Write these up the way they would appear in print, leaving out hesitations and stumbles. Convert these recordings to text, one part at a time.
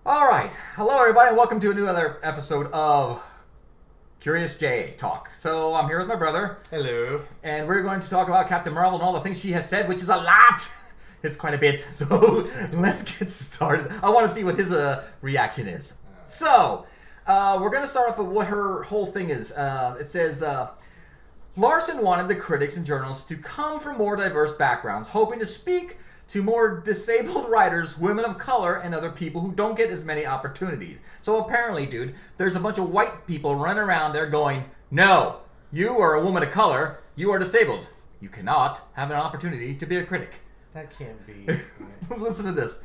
All right. Hello, everybody, and welcome to another episode of Curious J Talk. So I'm here with my brother. Hello. And we're going to talk about Captain Marvel and all the things she has said, which is a lot. It's quite a bit. So let's get started. I want to see what his reaction is. So we're going to start off with what her whole thing is. It says, Larson wanted the critics and journalists to come from more diverse backgrounds, hoping to speak to more disabled writers, women of color, and other people who don't get as many opportunities. So apparently, dude, there's a bunch of white people running around there going, no, you are a woman of color, you are disabled. You cannot have an opportunity to be a critic. That can't be. Listen to this.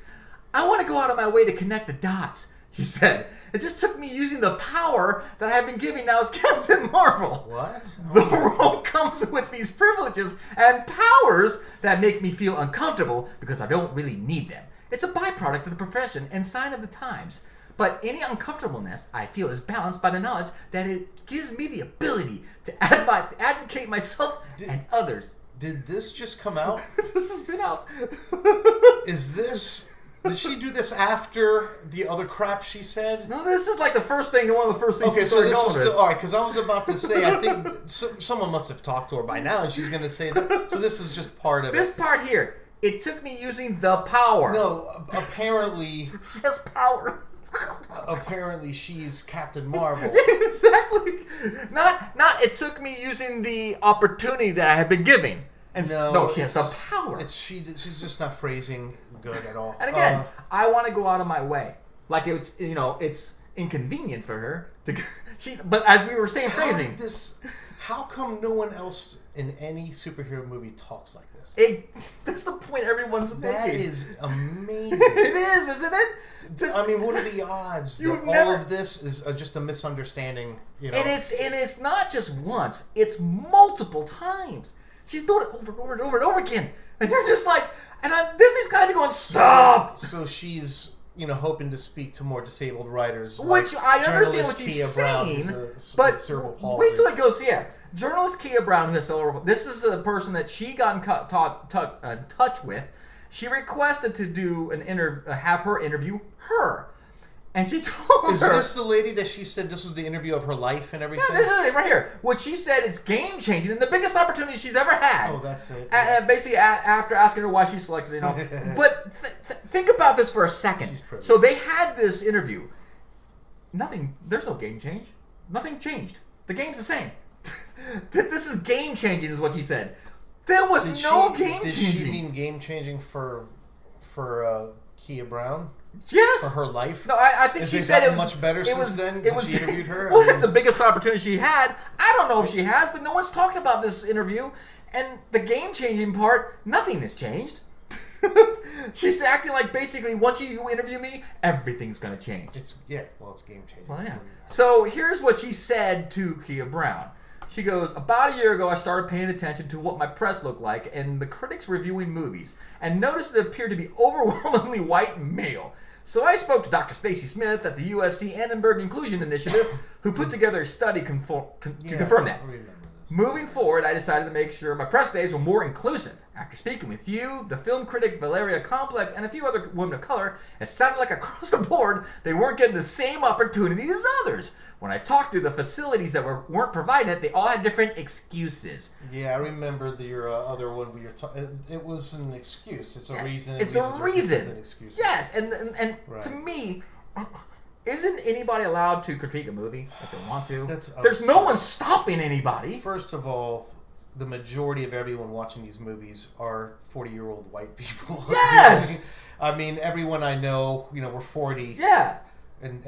I want to go out of my way to connect the dots, she said. It just took me using the power that I've been giving now as Captain Marvel. What? The role comes with these privileges and powers that make me feel uncomfortable because I don't really need them. It's a byproduct of the profession and sign of the times. But any uncomfortableness I feel is balanced by the knowledge that it gives me the ability to advocate myself and others. Did this just come out? This has been out. Did she do this after the other crap she said? No, this is like the first thing, one of the first things Okay, she so started this going is with. still, all right, because I was about to say, I think someone must have talked to her by now, and she's going to say that. So this is just part of This it. part here, it took me using the power. No, apparently, She has power. apparently she's Captain Marvel. Exactly. Not. It took me using the opportunity that I have been giving. And no, she has the power. She's just not phrasing good at all. And again, I want to go out of my way. Like it's inconvenient for her to. But as we were saying, phrasing. How come no one else in any superhero movie talks like this? That's the point everyone's making. That is amazing. It is, isn't it? I mean, what are the odds that all of this is just a misunderstanding? You know, and it's not just once; it's multiple times. She's doing it over and over and over again, and you're just like, Disney's got to be going, stop. So she's hoping to speak to more disabled writers, Which like I understand journalist what she's Kia Brown, saying, who's but cerebral palsy. wait till it goes. Yeah, journalist Kia Brown, who has cerebral. This is a person that she got in touch with. She requested to do have her interview her. And she told her... Is this the lady that she said this was the interview of her life and everything? Yeah, this is it right here. What she said is game-changing and the biggest opportunity she's ever had. Oh, that's it. And basically, after asking her why she selected, But think about this for a second. She's privileged. So they had this interview. There's no game change. Nothing changed. The game's the same. This is game-changing is what she said. There was no game-changing. Did she mean game-changing for Kia Brown? Yes. For her life? No, I think she said it was much better since then. Since she interviewed her. Well, it's the biggest opportunity she had. I don't know if she has, but no one's talked about this interview. And the game-changing part, nothing has changed. She's acting like basically once you interview me, everything's gonna change. It's game-changing. Well, yeah. So here's what she said to Kia Brown. She goes, about a year ago, I started paying attention to what my press looked like and the critics reviewing movies, and noticed it appeared to be overwhelmingly white and male. So I spoke to Dr. Stacy Smith at the USC Annenberg Inclusion Initiative, who put together a study to confirm that. Moving forward, I decided to make sure my press days were more inclusive. After speaking with you, the film critic Valeria Complex, and a few other women of color, it sounded like across the board they weren't getting the same opportunity as others. When I talked to the facilities that weren't providing it, they all had different excuses. Yeah, I remember your other one where you're talking. It was an excuse. It's a reason. It's a reason. Than excuses. Yes, and right. To me, isn't anybody allowed to critique a movie if they want to? There's absurd. No one stopping anybody. First of all, the majority of everyone watching these movies are 40-year-old white people. Yes! I mean, everyone I know, we're 40. Yeah. And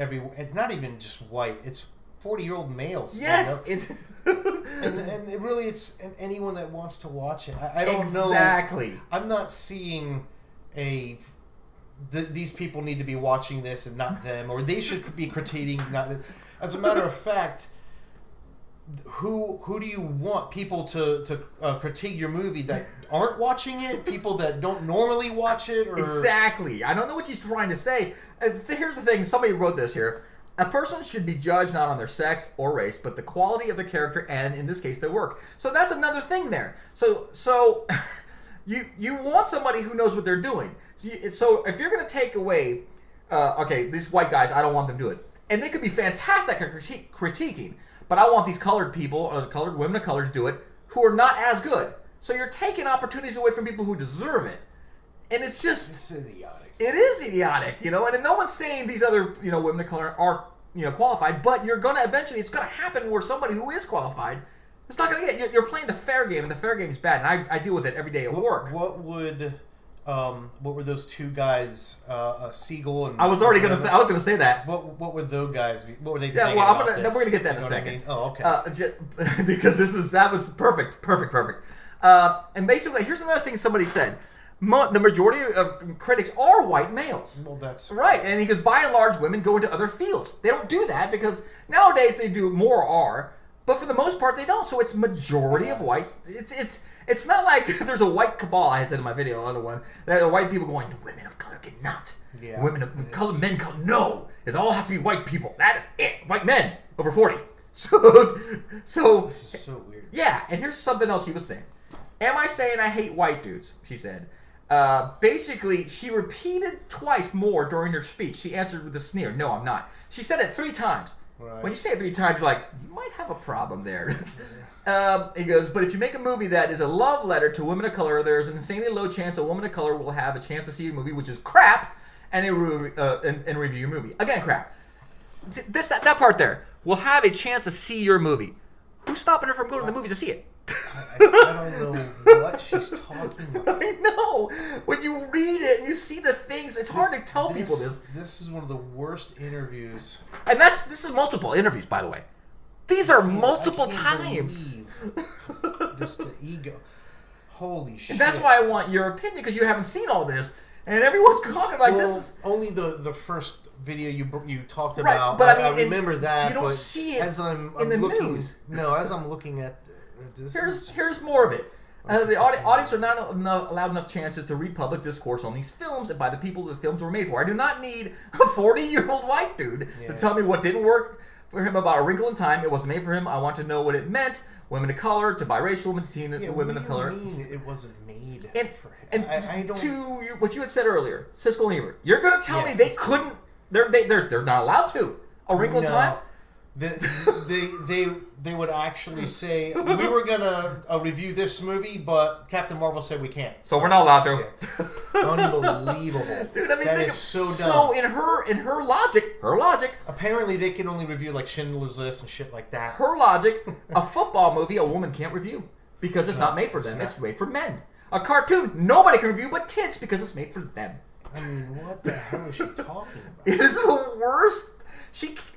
not even just white, it's 40-year-old males. Yes, it's and it really, it's anyone that wants to watch it. I don't know. Exactly. I'm not seeing these people need to be watching this and not them, or they should be critiquing. Not as a matter of fact, who do you want people to critique your movie that aren't watching it? People that don't normally watch it? Or... Exactly. I don't know what she's trying to say. Here's the thing. Somebody wrote this here. A person should be judged not on their sex or race, but the quality of the character and, in this case, their work. So that's another thing there. So you want somebody who knows what they're doing. So if you're going to take away okay, these white guys, I don't want them to do it. And they could be fantastic at critiquing, but I want these colored people, or colored women of color to do it, who are not as good. So you're taking opportunities away from people who deserve it. And it's just... It's idiotic. It is idiotic, you know, and no one's saying these other, you know, women of color are, you know, qualified, but you're going to eventually, it's going to happen where somebody who is qualified, it's not going to get, you're playing the fair game, and the fair game is bad, and I deal with it every day at work. What were those two guys, Siegel and... I was going to say that. What were those guys, what were they thinking about we're going to get that in a second. I mean? Oh, okay. Because that was perfect. And basically, here's another thing somebody said. The majority of critics are white males. Well, that's... Right, and he goes, by and large, women go into other fields. They don't do that because nowadays they do more are, but for the most part they don't. So it's majority of white. It's not like there's a white cabal, I had said in my video, the other one, that are white people going, women of color cannot. Yeah, women of color, men color, no. It all has to be white people. That is it. White men over 40. So this is so weird. Yeah, and here's something else she was saying. Am I saying I hate white dudes? She said. Basically, she repeated twice more during her speech. She answered with a sneer. No, I'm not. She said it 3 times. Right. When you say it 3 times, you're like, you might have a problem there. He goes, but if you make a movie that is a love letter to women of color, there's an insanely low chance a woman of color will have a chance to see your movie, which is crap, and review your movie. Again, crap. That part there. Will have a chance to see your movie. Who's stopping her from going to the movies to see it? I don't know what she's talking about. I know. When you read it and you see the things, it's hard to tell people this. This is one of the worst interviews. And this is multiple interviews, by the way. These are multiple times. The ego. Holy shit. And that's why I want your opinion, because you haven't seen all this. And everyone's talking like this is... Only the first video you talked right, about. But I remember that. You don't see it as I'm in the looking, news. No, as I'm looking at this... Here's more of it. The audience are not allowed enough chances to read public discourse on these films and by the people the films were made for. I do not need a 40-year-old white dude to tell me what didn't work for him about A Wrinkle in Time. It wasn't made for him. I want to know what it meant. Women of color, to biracial women, to teen women of color. What do you mean it wasn't made for him? And I don't... to what you had said earlier, Siskel and Ebert, you're going to tell me they couldn't... They're not allowed to. A Wrinkle in Time? They would actually say, we were gonna review this movie, but Captain Marvel said we can't. So we're not allowed to. Yeah. Unbelievable, dude. I mean, that is so dumb. So in her logic, apparently they can only review like Schindler's List and shit like that. Her logic, a football movie a woman can't review because it's not made for them. It's made for men. A cartoon nobody can review but kids because it's made for them. I mean, what the hell is she talking about? It is the worst.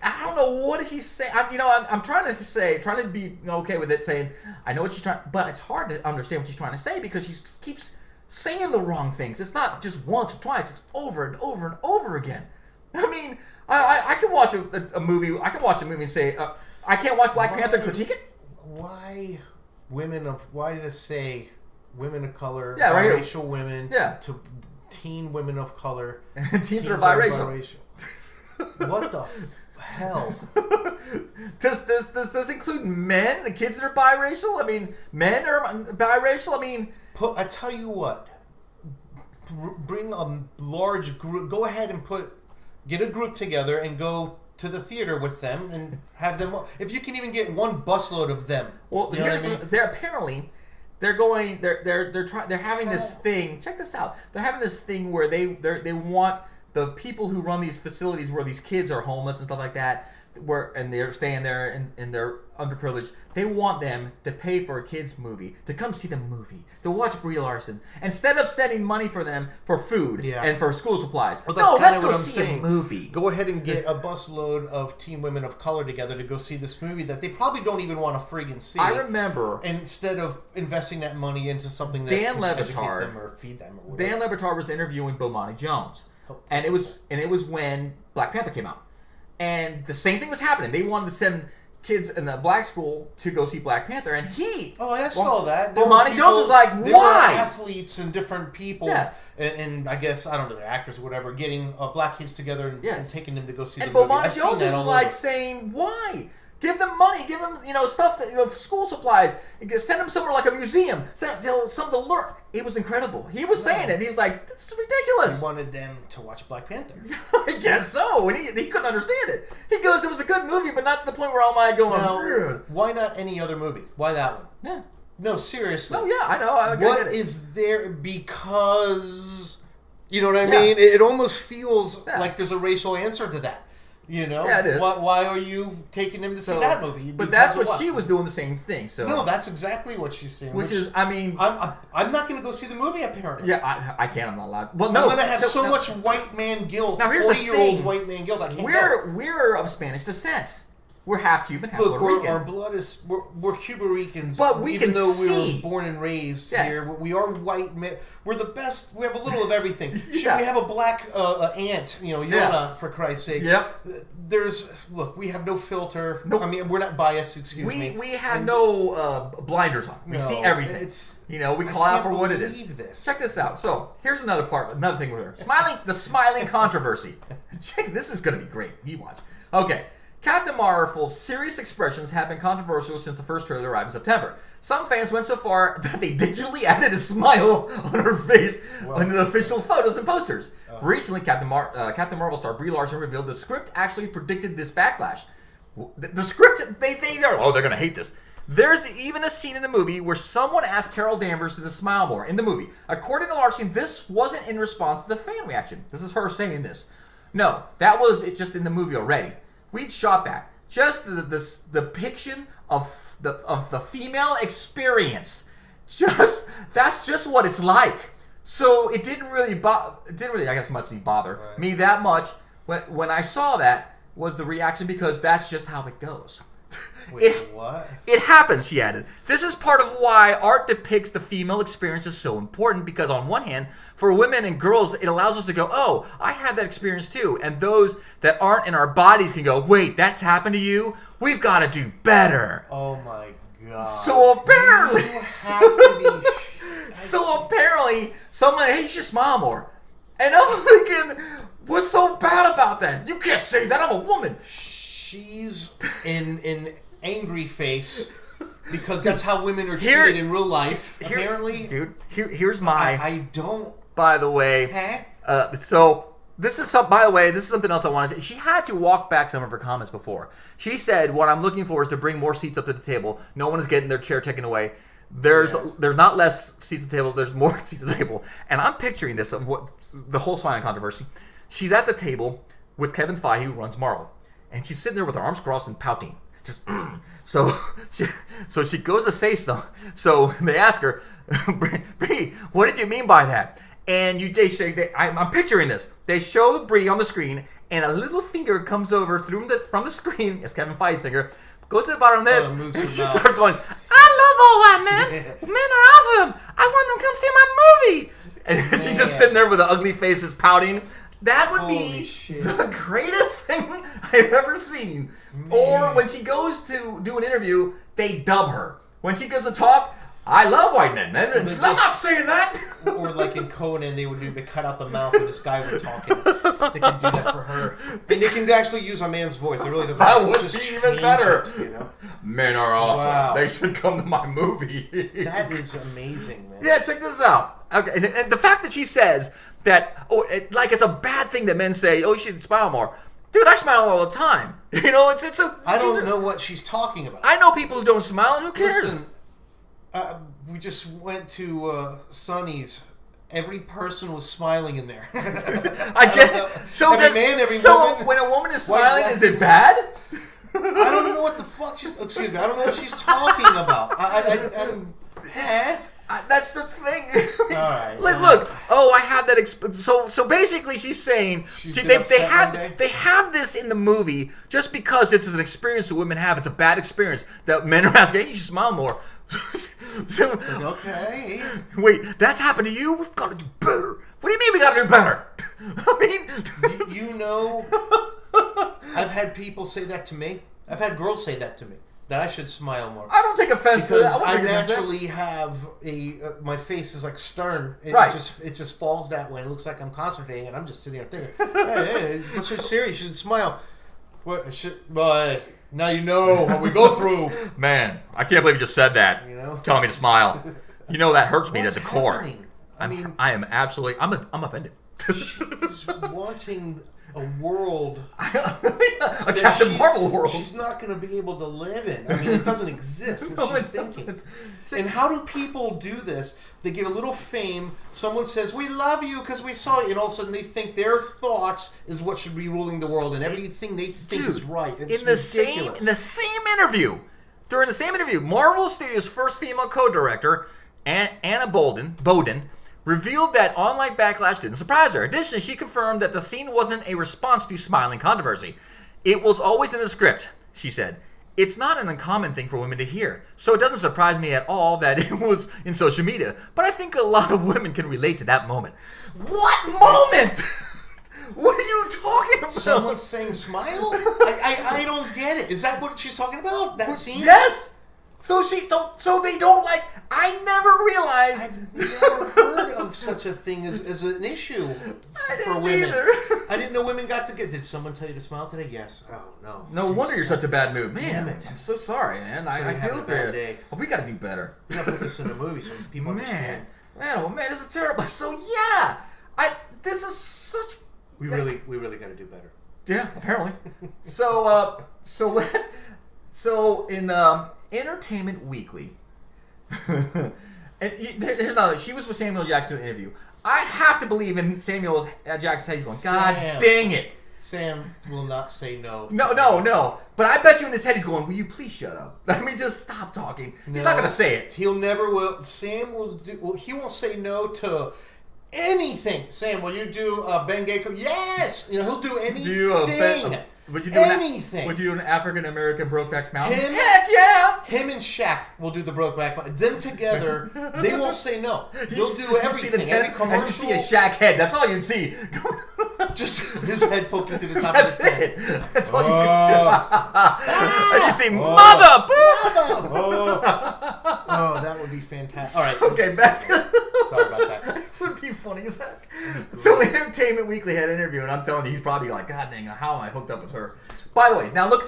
I don't know what she's saying. I'm trying to be okay with it, saying I know what she's trying, but it's hard to understand what she's trying to say because she keeps saying the wrong things. It's not just once or twice; it's over and over and over again. I mean, I can watch a movie. I can watch a movie and say I can't watch Black Panther and critique it. Why does it say women of color, biracial women, to teen women of color, teens are biracial. What the hell? Does this include men? The kids that are biracial? I mean, men are biracial? I mean... I tell you what. Bring a large group. Go ahead and get a group together and go to the theater with them and have them... If you can even get one busload of them. Well, you know what I mean? They're apparently... They're having this thing... Check this out. They're having this thing where they want... The people who run these facilities where these kids are homeless and stuff like that, and they're staying there and they're underprivileged, they want them to pay for a kid's movie, to come see the movie, to watch Brie Larson, instead of sending money for them for food and for school supplies. Well, that's let's go what I'm see saying. A movie. Go ahead and get a busload of teen women of color together to go see this movie that they probably don't even want to friggin' see. I remember, instead of investing that money into something that can educate them or feed them or whatever. Dan Le Batard was interviewing Bomani Jones. And it was when Black Panther came out, and the same thing was happening. They wanted to send kids in the black school to go see Black Panther, and I saw that. Bomani Jones was like, there why? Were athletes and different people, and I guess I don't know, they're actors or whatever, getting black kids together and taking them to go see the movie. And Bomani Jones was like saying, why? Give them money. Give them, stuff that, school supplies. Send them somewhere like a museum. Send something to learn. It was incredible. He was saying it. He was like, "This is ridiculous." He wanted them to watch Black Panther. I guess so. And he couldn't understand it. He goes, "It was a good movie, but not to the point where I'm like going." Now, why not any other movie? Why that one? Yeah. No, seriously. No, yeah, I know. I What get it. is there? Because you know what I mean. It almost feels like there's a racial answer to that. Yeah, it is. Why are you taking him to see that movie? But that's what she was doing the same thing. So no, that's exactly what she's saying. Which is, I mean, I'm not going to go see the movie. Apparently, yeah, I can't. I'm not allowed. Well, no, I'm going to have so much white man guilt. Now here's the 40-year-old thing. white man guilt. I can't. We're of Spanish descent. We're half Cuban, half Puerto Rican. Our blood is we're Cuban Ricans, but we even can though see. we were born and raised here. We are white men. We're the best. We have a little of everything. We have a black aunt, Yona, for Christ's sake. Yep. We have no filter. Nope. I mean, we're not biased. Excuse me. We have no blinders on. We see everything. We call out for what it is. This. Check this out. So here's another thing we're there. The smiling controversy. This is going to be great. You watch. Okay. Captain Marvel's serious expressions have been controversial since the first trailer arrived in September. Some fans went so far that they digitally added a smile on her face on the official photos and posters. Recently, Captain Marvel star Brie Larson revealed the script actually predicted this backlash. The script, they're going to hate this. There's even a scene in the movie where someone asked Carol Danvers to smile more in the movie. According to Larson, this wasn't in response to the fan reaction. This is her saying this. No, that was it just in the movie already. We'd shot that. Just the depiction of the female experience. That's just what it's like. So it didn't really I guess much bother me that much when I saw that was the reaction, because that's just how it goes. Wait, what? It happens, she added. This is part of why art depicts the female experience is so important, because on one hand, for women and girls, it allows us to go, oh, I had that experience too. And those that aren't in our bodies can go, wait, that's happened to you? We've got to do better. Oh my God. So apparently... You have to be... So apparently, someone, hey, you should smile more. And I'm thinking, what's so bad about that? You can't say that, I'm a woman. She's in angry face because that's how women are treated in real life. Apparently, dude. Here's my. I don't. By the way, so this is some. By the way, this is something else I want to say. She had to walk back some of her comments before. She said, "What I'm looking for is to bring more seats up to the table. No one is getting their chair taken away. There's not less seats at the table. There's more seats at the table." And I'm picturing this of what the whole smiling controversy. She's at the table with Kevin Feige, who runs Marvel. And she's sitting there with her arms crossed and pouting. Just so she goes to say something. So they ask her, Brie, what did you mean by that? And I'm picturing this. They show Brie on the screen, and a little finger comes over from the screen. It's Kevin Feige's finger. Goes to the bottom of the lip, and she starts going, I love all white men. Men are awesome. I want them to come see my movie. And she's just sitting there with an ugly face, just pouting. That would be the greatest thing I've ever seen. Man. Or when she goes to do an interview, they dub her. When she goes to talk, I love white men, man. So I'm not saying that. Or like in Conan, they cut out the mouth when this guy was talking. They can do that for her. And they can actually use a man's voice. It really doesn't matter. That would be even better. Men are awesome. Wow. They should come to my movie. That is amazing, man. Yeah, check this out. Okay, and the fact that she says that, like it's a bad thing that men say, oh, you should smile more. Dude, I smile all the time. It's a... I don't know what she's talking about. I know people who don't smile, and who cares? Listen, we just went to Sonny's. Every person was smiling in there. I get so every man, every woman. When a woman is smiling, is it bad? I don't know what the fuck she's... Excuse me. I don't know what she's talking about. That's the thing. All right. Look. Oh, I have that. So basically, she's saying they have this in the movie just because it's an experience that women have. It's a bad experience that men are asking. Hey, you should smile more. It's like, okay. Wait, that's happened to you? We've got to do better. What do you mean we got to do better? I mean, you know, I've had people say that to me. I've had girls say that to me. That I should smile more. I don't take offense to that. Because I naturally have my face is like stern. It just falls that way. It looks like I'm concentrating, and I'm just sitting there thinking, hey, what's so serious? You should smile. What? Now you know what we go through. Man, I can't believe you just said that. You know, telling me to smile. You know that hurts me at the core. Happening? I mean, I am absolutely. I'm offended. She's wanting a world, a Captain Marvel world. She's not going to be able to live in. I mean, it doesn't exist. What she's thinking. And how do people do this? They get a little fame. Someone says, "We love you because we saw you," and all of a sudden they think their thoughts is what should be ruling the world, and everything they think is right. It's ridiculous. In the same interview, during the same interview, Marvel Studios' first female co-director, Anna Bowden, revealed that online backlash didn't surprise her. Additionally, she confirmed that the scene wasn't a response to smiling controversy. It was always in the script, she said. It's not an uncommon thing for women to hear, so it doesn't surprise me at all that it was in social media. But I think a lot of women can relate to that moment. What moment? What are you talking about? Someone saying smile? I don't get it. Is that what she's talking about? That scene? Yes! So they don't like... I never realized... I've never heard of such a thing as an issue for women. Either. I didn't know women got to get... Did someone tell you to smile today? Yes. Oh, no. No wonder you're such a bad mood. Man, Damn it. I'm so sorry, man. I feel for you. Day. We gotta do better. We gotta put this in a movie so people understand. Man, this is terrible. So, this is such... We really gotta do better. Yeah, apparently. So in Entertainment Weekly... and here's another. She was with Samuel Jackson in an interview. I have to believe in Samuel Jackson's head. He's going, God dang it. Sam will not say no. No. But I bet you in his head he's going, will you please shut up? Let me just stop talking. He's not going to say it. He'll never will. Sam will do. Well, he won't say no to anything. Sam, will you do Ben Gecko? Yes. He'll do anything. Would you do anything? Would you do an African American Brokeback Mountain? Heck yeah! Him and Shaq will do the Brokeback Mountain. Them together, they won't say no. They'll do everything. Every commercial. And you see a Shaq head. That's all you'd see. Just his head poking through the top of the tent. That's all you can see. And you see, mother! Oh, that would be fantastic. All right. Okay, back to... Sorry about that. That would be funny as heck. So Entertainment Weekly had an interview, and I'm telling you, he's probably like, God dang, how am I hooked up with her? By the way, now look at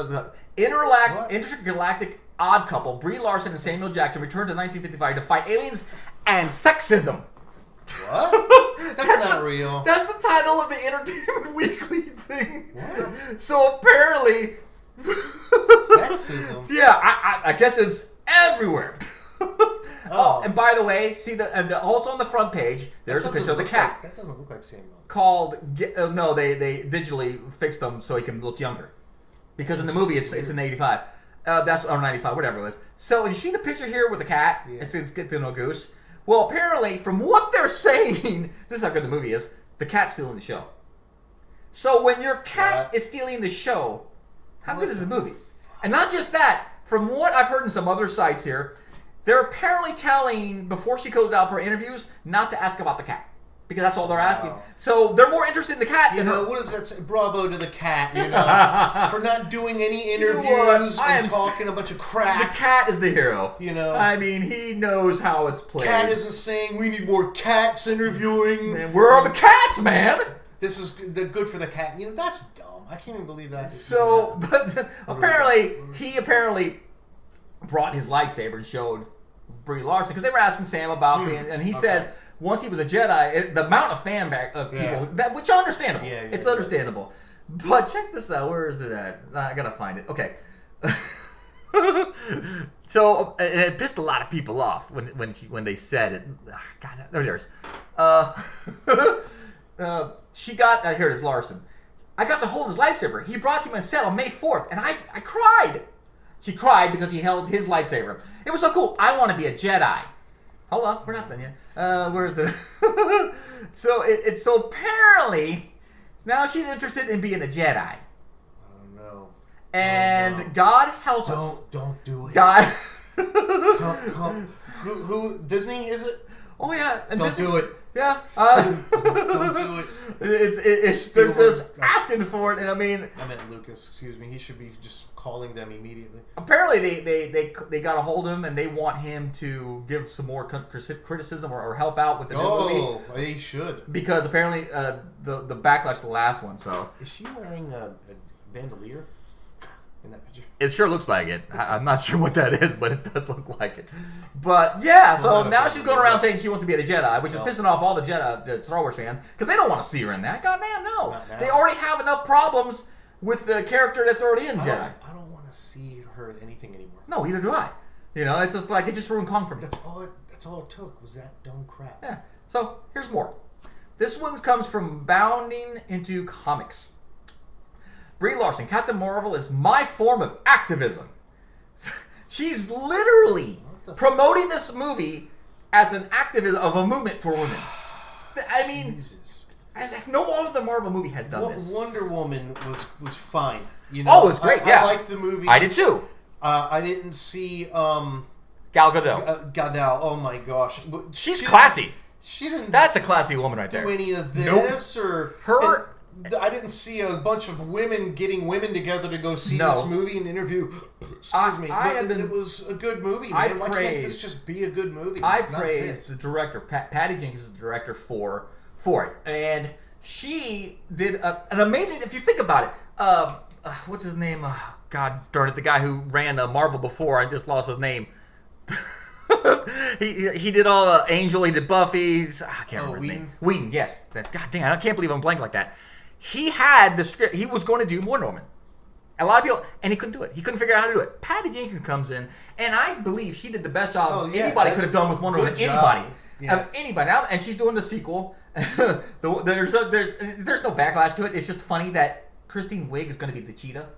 the intergalactic odd couple, Brie Larson and Samuel Jackson, returned to 1955 to fight aliens and sexism. What? That's not real. That's the title of the Entertainment Weekly thing. What? So apparently... Sexism? Yeah, I guess it's everywhere. Oh, and by the way, see also on the front page, there's a picture of the cat. That doesn't look like Samuel. No, they digitally fixed them so he can look younger. Because in the movie it's an 85. That's or 95, whatever it was. So you see the picture here with the cat? Yeah. It says "Get to know Goose." Well, apparently, from what they're saying, this is how good the movie is. The cat's stealing the show. So when your cat is stealing the show, how good is the movie? And not just that. From what I've heard in some other sites here. They're apparently telling, before she goes out for interviews, not to ask about the cat. Because that's all they're asking. So they're more interested in the cat than her. What does that say? Bravo to the cat, for not doing any interviews and talking a bunch of crap. The cat is the hero. I mean, he knows how it's played. Cat isn't saying we need more cats interviewing. Man, where are the cats, man? This is good for the cat. That's dumb. I can't even believe that. So, but he brought his lightsaber and showed Brie Larson, because they were asking Sam about being, and he says once he was a Jedi, the amount of fan back of people which understandable. It's understandable. But check this out. Where is it at? I gotta find it. Okay. So and it pissed a lot of people off when they said it. God, there it is. She got here it is Larson. I got to hold his lightsaber. He brought to me on set on May 4th, and I cried. She cried because he held his lightsaber. It was so cool. I want to be a Jedi. Hold on, we're not done yet. Where is it? So it's so apparently now she's interested in being a Jedi. Oh no! And God helps us. Don't do it. God. Come. Who Disney is it? Oh yeah. And don't do it. Yeah. Don't do it. They're just asking for it, and I mean. I meant Lucas. Excuse me. He should be just calling them immediately. Apparently, they got a hold of him, and they want him to give some more criticism or help out with the new movie. Oh, they should. Because apparently, the backlash to the last one. So is she wearing a bandolier? in that picture? It sure looks like it. I'm not sure what that is, but it does look like it. But yeah, so now she's going around saying she wants to be a Jedi, which is pissing off all the Star Wars fans because they don't want to see her in that. Goddamn, no. They already have enough problems with the character that's already in Jedi. I don't want to see her in anything anymore. No, either do I. You know, it's just like it just ruined Kong for me. That's all it took was that dumb crap. Yeah. So here's more. This one comes from Bounding into Comics. Brie Larson, Captain Marvel is my form of activism. She's literally promoting this movie as an activism of a movement for women. I mean, Jesus. No other Marvel movie has done this. Wonder Woman was fine. You know, Oh, it was great. I liked the movie. I did too. I didn't see Gal Gadot. Gadot. Oh my gosh, She's classy. She didn't. That's a classy woman right there. Do any of this or her? I didn't see a bunch of women getting women together to go see this movie and interview. Excuse me, it was a good movie. Man. Why can't this just be a good movie? I praise the director, Patty Jenkins, is the director for it, and she did an amazing. If you think about it, what's his name? God darn it, the guy who ran Marvel before. I just lost his name. he did all Angel. He did Buffy. I can't remember his name. Whedon, yes. God dang, I can't believe I'm blank like that. He had the script. He was going to do Wonder Woman. A lot of people, and he couldn't do it. He couldn't figure out how to do it. Patty Jenkins comes in, and I believe she did the best job anybody could have done with Wonder Woman. Anybody. Anybody. Now, and she's doing the sequel. There's no backlash to it. It's just funny that Kristen Wiig is going to be the cheetah.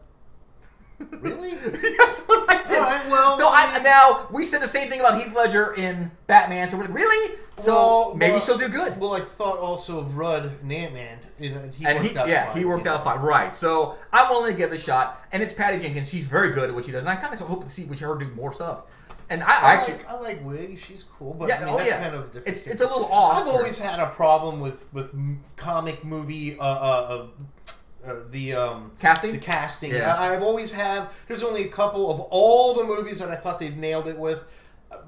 Really? That's what I did. All right, well, so now we said the same thing about Heath Ledger in Batman. So we're like, really? So maybe she'll do good. Well, I thought also of Rudd in Ant-Man. He worked out fine. Right. So I'm willing to give it a shot. And it's Patty Jenkins. She's very good at what she does. And I kind of hope to see her do more stuff. And I like Wig. She's cool, but I mean, that's kind of different. It's a little off. I've always had a problem with comic movie casting. The casting. Yeah. I've always have. There's only a couple of all the movies that I thought they nailed it with.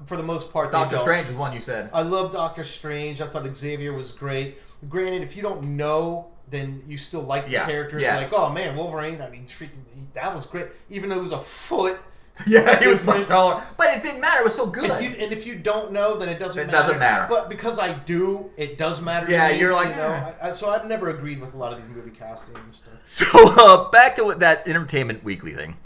For the most part, Doctor Strange was one you said. I love Doctor Strange. I thought Xavier was great. Granted, if you don't know, then you still like the characters. Yes. Like, oh man, Wolverine. I mean, that was great. Even though it was a foot. Yeah, he was much taller, but it didn't matter. It was so good. If you don't know, then it doesn't matter. It doesn't matter. But because I do, it does matter. Yeah, to me, you're like, you know. So I've never agreed with a lot of these movie casting and stuff. So back to that Entertainment Weekly thing.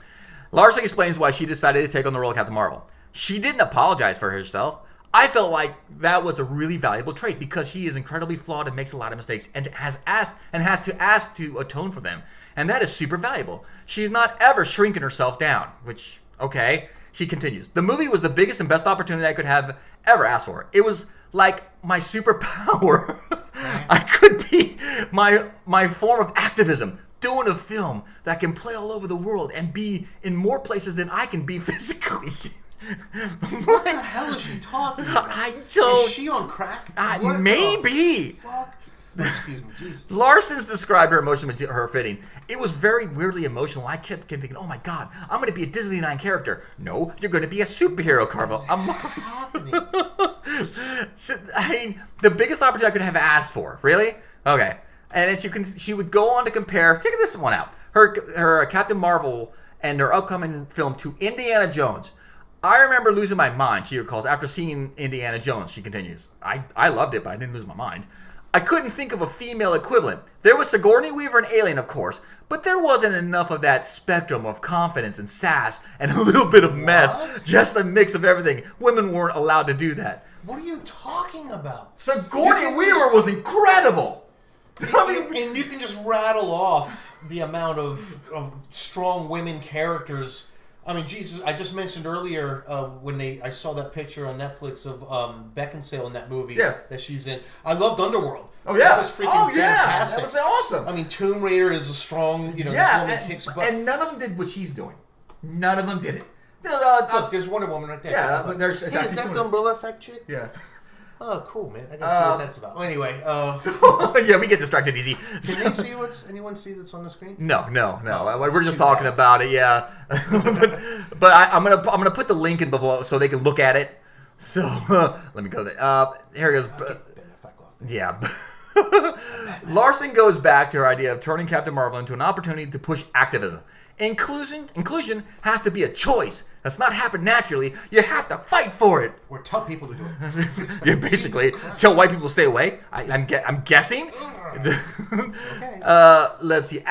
Larson explains why she decided to take on the role of Captain Marvel. She didn't apologize for herself. I felt like that was a really valuable trait because she is incredibly flawed and makes a lot of mistakes and has to ask to atone for them. And that is super valuable. She's not ever shrinking herself down, which, okay. She continues, the movie was the biggest and best opportunity I could have ever asked for. It was like my superpower. I could be my form of activism, doing a film that can play all over the world and be in more places than I can be physically. What the hell is she talking about? I don't. Is she on crack? Maybe. Fuck. Excuse me, Jesus. Larson's described her emotion with her fitting. It was very weirdly emotional. I kept thinking, oh my God, I'm going to be a Disneyland character. No, you're going to be a superhero, Carvel. Happening? I mean, the biggest opportunity I could have asked for. Really? Okay. And then she would go on to compare, check this one out, her Captain Marvel and her upcoming film to Indiana Jones. I remember losing my mind, she recalls, after seeing Indiana Jones, she continues. I loved it, but I didn't lose my mind. I couldn't think of a female equivalent. There was Sigourney Weaver and Alien, of course, but there wasn't enough of that spectrum of confidence and sass and a little bit of mess. Just a mix of everything. Women weren't allowed to do that. What are you talking about? Sigourney Weaver was incredible. And you can just rattle off the amount of strong women characters. I mean, Jesus, I just mentioned earlier when I saw that picture on Netflix of Beckinsale in that movie that she's in. I loved Underworld. Oh, yeah. That was freaking fantastic. That was awesome. I mean, Tomb Raider is a strong, this woman kicks butt. And none of them did what she's doing. None of them did it. Look, there's Wonder Woman right there. Yeah, but there's... Hey, is that the Umbrella Effect chick? Yeah. Oh, cool, man. I gotta see what that's about. Well, anyway, yeah, we get distracted easy. Can they see anyone see that's on the screen? No. We're just talking about it, yeah. but I'm gonna put the link in below so they can look at it. So let me go there. Here it goes. Yeah. Larson goes back to her idea of turning Captain Marvel into an opportunity to push activism. Inclusion has to be a choice. That's not happen naturally. You have to fight for it. Or tell people to do it. You basically tell white people to stay away. I'm guessing. Okay. Let's see.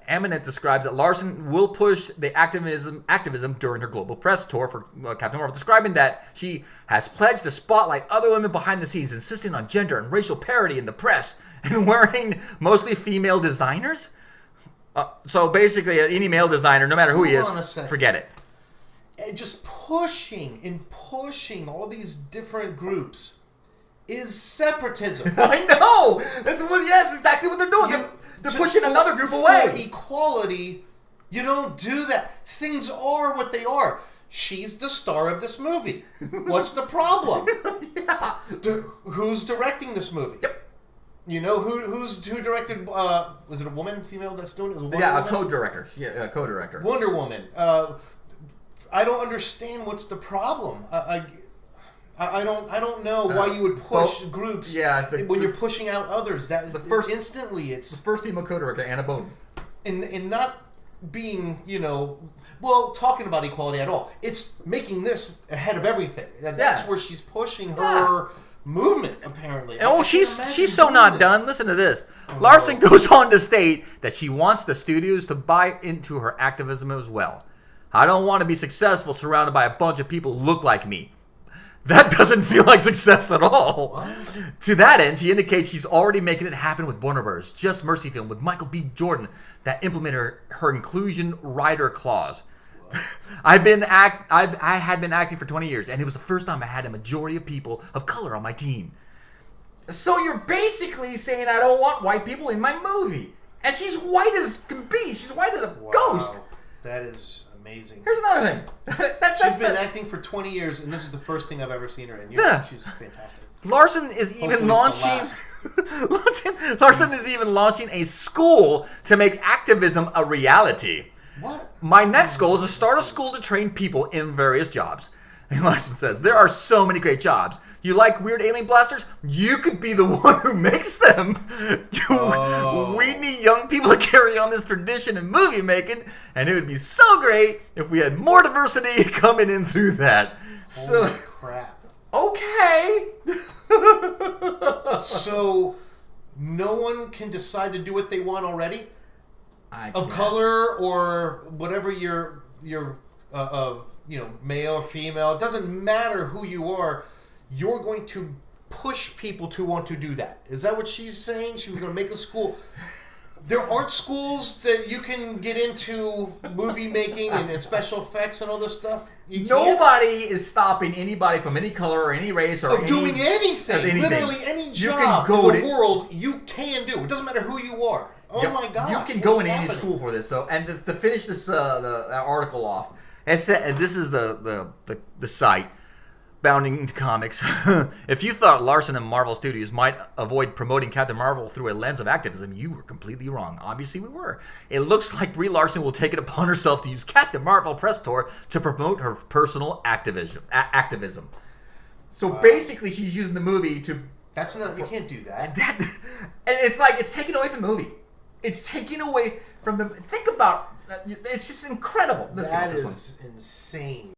Eminent describes that Larson will push the activism during her global press tour for Captain Marvel, describing that she has pledged to spotlight other women behind the scenes, insisting on gender and racial parity in the press, and wearing mostly female designers. So basically, any male designer, no matter who he is, forget it. And just pushing all these different groups is separatism. I know. That's exactly what they're doing. They're pushing another group away. For equality, you don't do that. Things are what they are. She's the star of this movie. What's the problem? Yeah. Who's directing this movie? Yep. You know who directed? Was it a woman, female that's doing it? Yeah, a co-director. Yeah, a co-director. Wonder Woman. I don't understand what's the problem. I don't know why you would push groups when you're pushing out others. Instantly it's the first female co-director, Anna Boden, and not being talking about equality at all. It's making this ahead of everything. That's where she's pushing her movement, apparently. Oh, she's so not done. Listen to this. Larson goes on to state that she wants the studios to buy into her activism as well. I don't want to be successful surrounded by a bunch of people who look like me. That doesn't feel like success at all. What? To that end, she indicates she's already making it happen with Warner Bros. Just Mercy film with Michael B. Jordan that implemented her inclusion rider clause. I had been acting for 20 years, and it was the first time I had a majority of people of color on my team. So you're basically saying I don't want white people in my movie. And she's white as can be. She's white as a ghost. That is amazing. Here's another thing. She's been acting for 20 years, and this is the first thing I've ever seen her in. She's fantastic. Larson is even launching. Larson is even launching a school to make activism a reality. What? My next goal is to start a school to train people in various jobs. And Larson says, there are so many great jobs. You like weird alien blasters? You could be the one who makes them. We need young people to carry on this tradition in movie making, and it would be so great if we had more diversity coming in through that. Holy crap. Okay. So no one can decide to do what they want already? Of guess. Color or whatever your male or female. It doesn't matter who you are. You're going to push people to want to do that. Is that what she's saying? She was going to make a school. There aren't schools that you can get into movie making and special effects and all this stuff. Nobody is stopping anybody from any color or any race or doing anything. Literally any job in the world you can do. It doesn't matter who you are. Oh my gosh! You can go in any school for this. So, and to finish this the article off, it said, this is the site. Bounding into comics. If you thought Larson and Marvel Studios might avoid promoting Captain Marvel through a lens of activism, you were completely wrong. Obviously, we were. It looks like Brie Larson will take it upon herself to use Captain Marvel press tour to promote her personal activism. So basically, she's using the movie to. That's not. You can't do that. And it's like it's taken away from the movie. It's taken away from the. Think about. It's just incredible. That is insane.